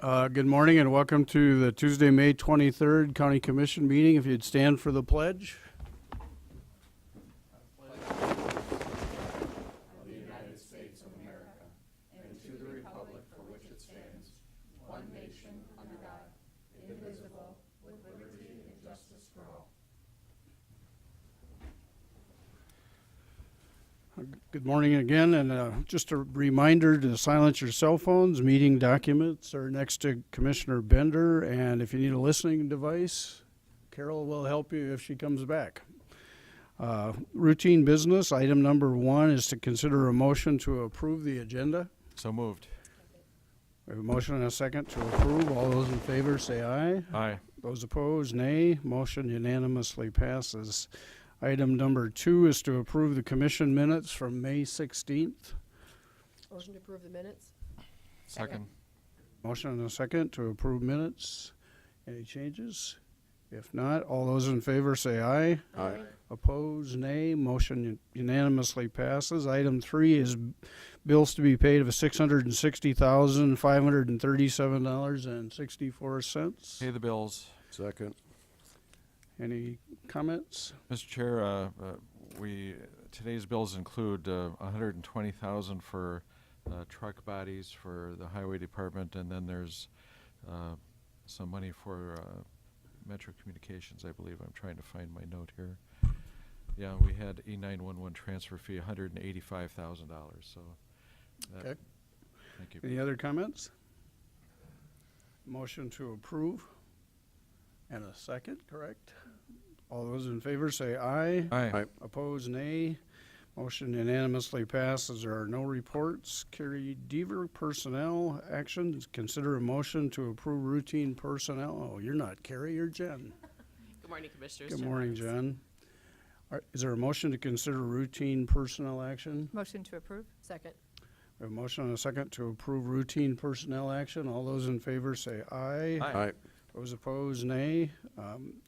Good morning and welcome to the Tuesday, May 23rd County Commission meeting. If you'd stand for the pledge. Of the United States of America and to the republic for which it stands, one nation under God, indivisible, with liberty and justice for all. Good morning again, and just a reminder to silence your cell phones. Meeting documents are next to Commissioner Bender, and if you need a listening device, Carol will help you if she comes back. Routine business, item number 1 is to consider a motion to approve the agenda. So moved. We have a motion and a second to approve. All those in favor say aye. Aye. Those opposed, nay. Motion unanimously passes. Item number 2 is to approve the commission minutes from May 16th. Motion to approve the minutes. Second. Motion and a second to approve minutes. Any changes? If not, all those in favor say aye. Aye. Opposed, nay. Motion unanimously passes. Item 3 is bills to be paid of $660,537.64. Pay the bills. Second. Any comments? Mr. Chair, today's bills include $120,000 for truck bodies for the highway department, and then there's some money for Metro Communications, I believe. I'm trying to find my note here. Yeah, we had E911 transfer fee, $185,000. So, Okay. Thank you. Any other comments? Motion to approve. And a second, correct? All those in favor say aye. Aye. Opposed, nay. Motion unanimously passes. There are no reports. Carrie Deaver, personnel actions. Consider a motion to approve routine personnel. Oh, you're not Carrie, you're Jen. Good morning, Commissioners. Good morning, Jen. Is there a motion to consider routine personnel action? Motion to approve. Second. We have a motion and a second to approve routine personnel action. All those in favor say aye. Aye. Those opposed, nay.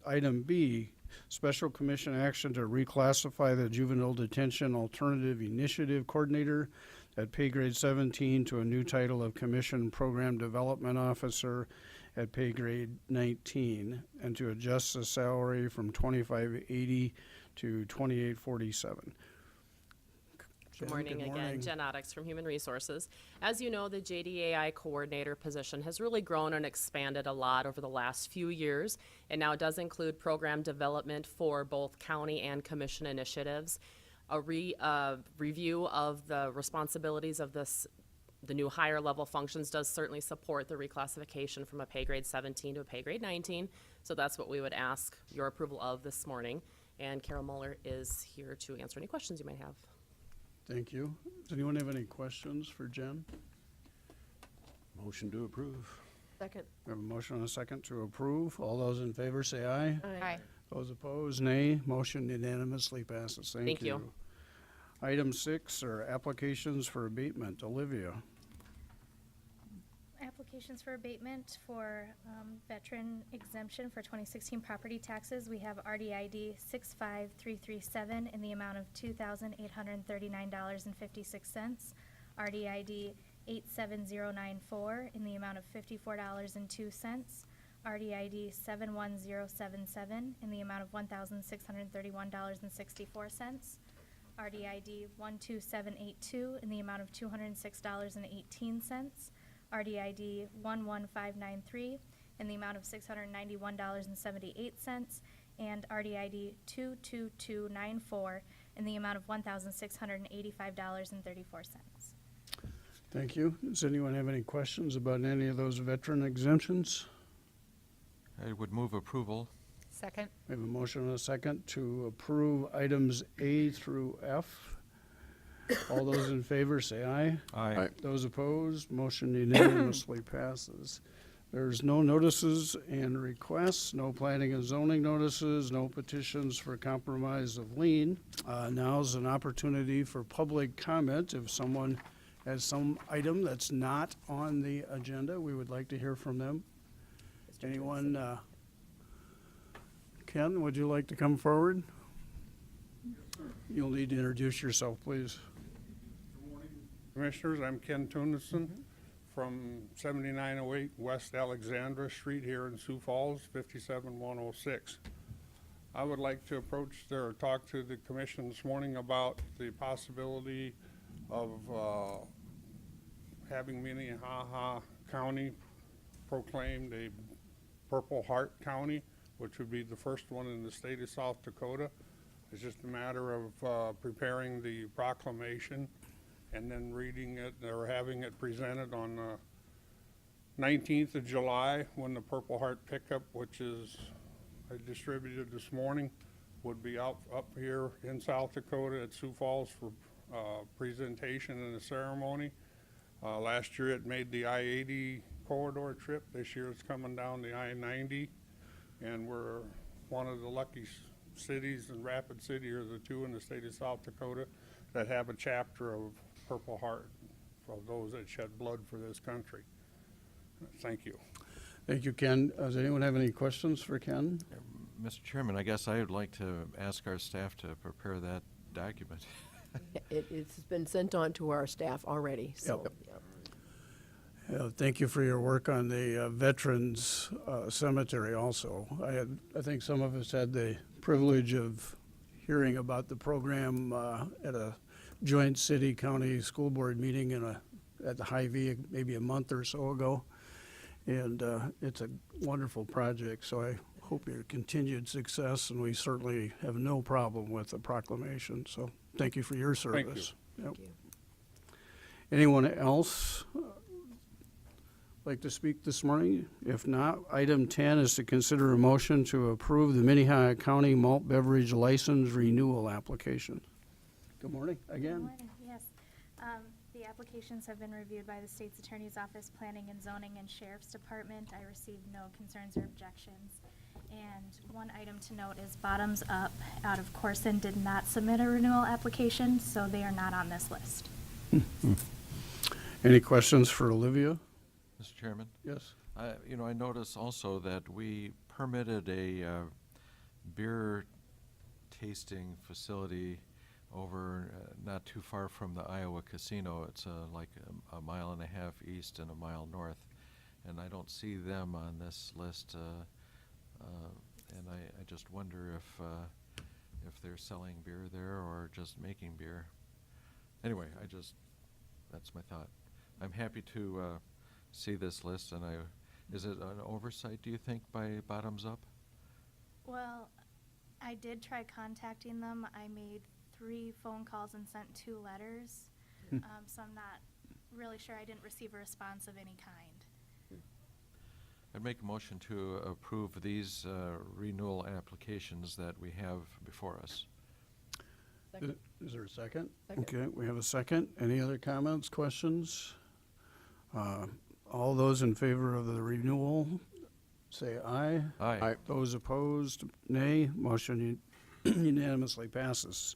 Item B, special commission action to reclassify the juvenile detention alternative initiative coordinator at pay grade 17 to a new title of commission program development officer at pay grade 19, and to adjust the salary from $25.80 to $28.47. Good morning again. Jen Oddix from Human Resources. As you know, the JDAI coordinator position has really grown and expanded a lot over the last few years. It now does include program development for both county and commission initiatives, a review of the responsibilities of the new higher level functions does certainly support the reclassification from a pay grade 17 to a pay grade 19. So that's what we would ask your approval of this morning. And Carol Muller is here to answer any questions you might have. Thank you. Does anyone have any questions for Jen? Motion to approve. Second. We have a motion and a second to approve. All those in favor say aye. Aye. Those opposed, nay. Motion unanimously passes. Thank you. Item 6 are applications for abatement. Olivia. Applications for abatement for veteran exemption for 2016 property taxes. We have RDID 65337 in the amount of $2,839.56. RDID 87094 in the amount of $54.02. RDID 71077 in the amount of $1,631.64. RDID 12782 in the amount of $206.18. RDID 11593 in the amount of $691.78, and RDID 22294 in the amount of $1,685.34. Thank you. Does anyone have any questions about any of those veteran exemptions? I would move approval. Second. We have a motion and a second to approve items A through F. All those in favor say aye. Aye. Aye. Those opposed, motion unanimously passes. There's no notices and requests, no planning and zoning notices, no petitions for compromise of lien. Now's an opportunity for public comment. If someone has some item that's not on the agenda, we would like to hear from them. Anyone? Ken, would you like to come forward? You'll need to introduce yourself, please. Commissioners, I'm Ken Tunison from 7908 West Alexandra Street here in Sioux Falls, 57106. I would like to approach or talk to the commission this morning about the possibility of having Minnehaha County proclaimed a Purple Heart County, which would be the first one in the state of South Dakota. It's just a matter of preparing the proclamation and then reading it or having it presented on 19th of July when the Purple Heart pickup, which is distributed this morning, would be up here in South Dakota at Sioux Falls for presentation and a ceremony. Last year it made the I-80 corridor trip. This year it's coming down the I-90, and we're one of the lucky cities, and Rapid City are the two in the state of South Dakota that have a chapter of Purple Heart for those that shed blood for this country. Thank you. Thank you, Ken. Does anyone have any questions for Ken? Mr. Chairman, I guess I would like to ask our staff to prepare that document. It's been sent on to our staff already, so. Yep. yeah. Thank you for your work on the Veterans Cemetery also. I think some of us had the privilege of hearing about the program at a joint city-county school board meeting at the Hy-Vee maybe a month or so ago. And it's a wonderful project, so I hope your continued success, and we certainly have no problem with the proclamation. So thank you for your service. Thank you. Anyone else like to speak this morning? If not, item 10 is to consider a motion to approve the Minnehaha County Malt Beverage License Renewal Application. Good morning again. Good morning, yes. The applications have been reviewed by the State's Attorney's Office, Planning and Zoning, and Sheriff's Department. I received no concerns or objections. And one item to note is Bottoms Up out of Corson did not submit a renewal application, so they are not on this list. Any questions for Olivia? Mr. Chairman? Yes. I notice also that we permitted a beer tasting facility over not too far from the Iowa Casino. It's like a mile and a half east and a mile north, and I don't see them on this list. And I just wonder if they're selling beer there or just making beer. Anyway, that's my thought. I'm happy to see this list, and is it an oversight, do you think, by Bottoms Up? Well, I did try contacting them. I made 3 phone calls and sent 2 letters. So I'm not really sure. I didn't receive a response of any kind. I'd make a motion to approve these renewal applications that we have before us. Second. Is there a second? Second. Okay, we have a second. Any other comments, questions? All those in favor of the renewal, say aye. Aye. Those opposed, nay. Motion unanimously passes.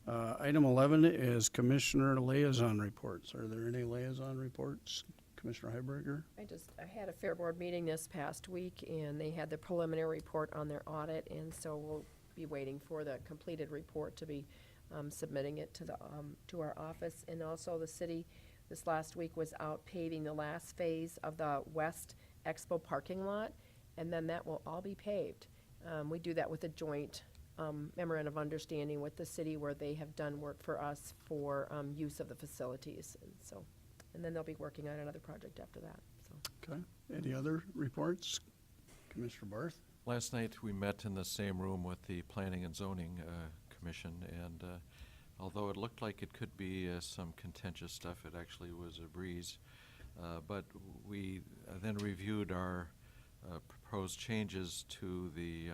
Item 11 is Commissioner Liaison Reports. Are there any liaison reports? Commissioner Heiberger? I had a Fair Board meeting this past week, and they had the preliminary report on their audit, and so we'll be waiting for the completed report to be submitting it to our office. And also the city this last week was out paving the last phase of the West Expo parking lot, and then that will all be paved. We do that with a joint memorandum of understanding with the city where they have done work for us for use of the facilities. And then they'll be working on another project after that. So. Okay. Any other reports? Commissioner Barth? Last night, we met in the same room with the Planning and Zoning Commission, and although it looked like it could be some contentious stuff, it actually was a breeze. But we then reviewed our proposed changes to the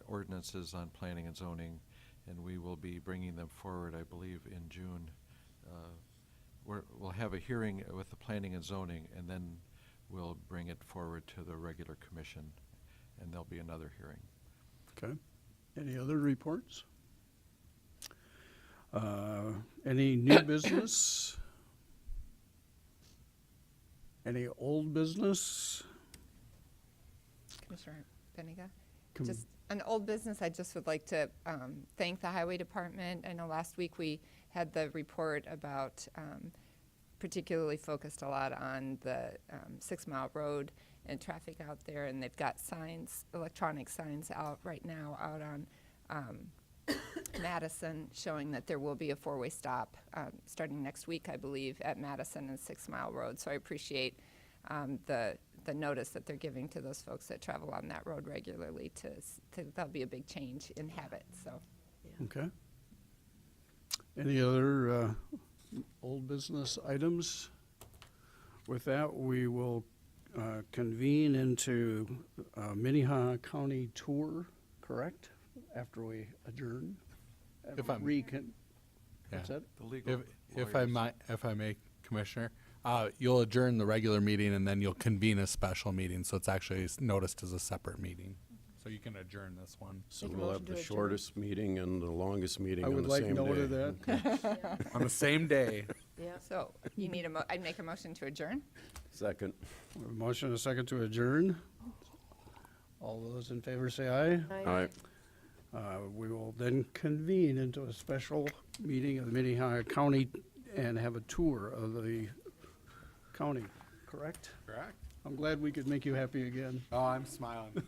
ordinances on planning and zoning, and we will be bringing them forward, I believe, in June. We'll have a hearing with the planning and zoning, and then we'll bring it forward to the regular commission, and there'll be another hearing. Okay. Any other reports? Any new business? Any old business? Commissioner Benega? Com- Just an old business, I just would like to thank the Highway Department. I know last week we had the report about particularly focused a lot on the 6 Mile Road and traffic out there, and they've got signs, electronic signs out right now out on Madison, showing that there will be a 4-way stop starting next week, I believe, at Madison and 6 Mile Road. So I appreciate the notice that they're giving to those folks that travel on that road regularly. That'll be a big change in habit. So Okay. Any other old business items? With that, we will convene into Minnehaha County tour, correct? After we adjourn? If I'm- What's that? The legal If I may, Commissioner, you'll adjourn the regular meeting and then you'll convene a special meeting, so it's actually noticed as a separate meeting. So you can adjourn this one So Make a we'll motion have to the adjourn. shortest meeting and the longest meeting I on would the like same day. note of that. on the same day. Yeah. so you need I'd make a motion to adjourn. Second. We have a motion and a second to adjourn. All those in favor say aye. All right. We will then convene into a special meeting of the Minnehaha County and have a tour of the county, correct? Correct. I'm glad we could make you happy again. Oh, I'm smiling.